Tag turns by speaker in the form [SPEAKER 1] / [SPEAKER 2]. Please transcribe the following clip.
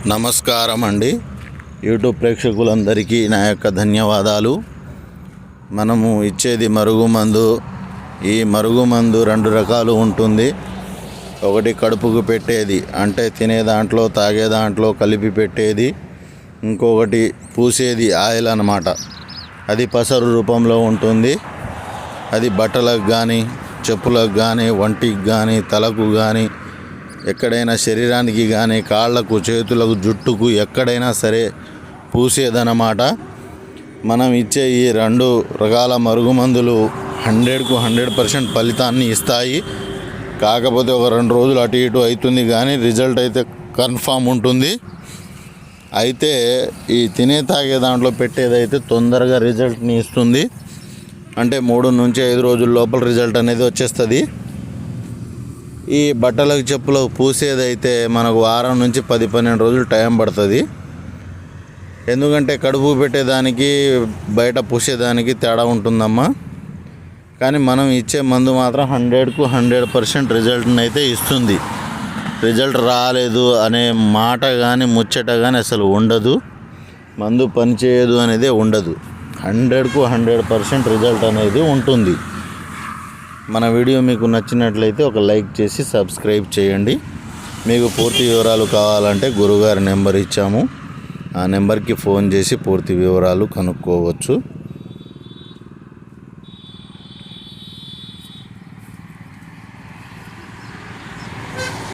[SPEAKER 1] నమస్కారం అండి. యూట్యూబ్ ప్రేక్షకులందరికీ నా యొక్క ధన్యవాదాలు. మనము ఇచ్చేది మరుగుమందు. ఈ మరుగుమందు 2 రకాలు ఉంటుంది. ఒకటి కడుపుకు పెట్టేది, అంటే తినే దాంట్లో తాగే దాంట్లో కలిపి పెట్టేది. ఇంకొకటి పూసేది ఆయిల్ అన్నమాట. అది పసరు రూపంలో ఉంటుంది. అది బట్టలకు కానీ, చెప్పులకు కానీ, వంటికి కానీ, తలకు కానీ, ఎక్కడైనా శరీరానికి కానీ, కాళ్ళకు, చేతులకు, జుట్టుకు ఎక్కడైనా సరే పూసేదన్నమాట. మనం ఇచ్చే ఈ 2 రకాల మరుగుమందులు 100కు 100% ఫలితాన్ని ఇస్తాయి. కాకపోతే ఒక 2 రోజులు అటు ఇటు అవుతుంది, కానీ రిజల్ట్ అయితే కన్ఫామ్ ఉంటుంది. అయితే ఈ తినే తాగే దాంట్లో పెట్టేదైతే తొందరగా రిజల్ట్ని ఇస్తుంది. అంటే 3 నుంచి 5 రోజుల లోపల రిజల్ట్ అనేది వచ్చేస్తుంది. ఈ బట్టలకు చెప్పులకు పూసేదైతే మనకు వారం నుంచి 10-12 రోజులు టైం పడుతుంది. ఎందుకంటే కడుపు పెట్టేదానికి బయట పూసేదానికి తేడా ఉంటుందమ్మా. కానీ మనం ఇచ్చే మందు మాత్రం 100కు 100% రిజల్ట్ని అయితే ఇస్తుంది. రిజల్ట్ రాలేదు అనే మాట కానీ, ముచ్చట కానీ అసలు ఉండదు. మందు పనిచేయదు అనేది ఉండదు. 100కు 100% రిజల్ట్ అనేది ఉంటుంది. మన వీడియో మీకు నచ్చినట్లయితే ఒక లైక్ చేసి సబ్స్క్రైబ్ చేయండి. మీకు పూర్తి వివరాలు కావాలంటే గురుగారి నెంబర్ ఇచ్చాము. ఆ నెంబర్కి ఫోన్ చేసి పూర్తి వివరాలు కనుక్కోవచ్చు.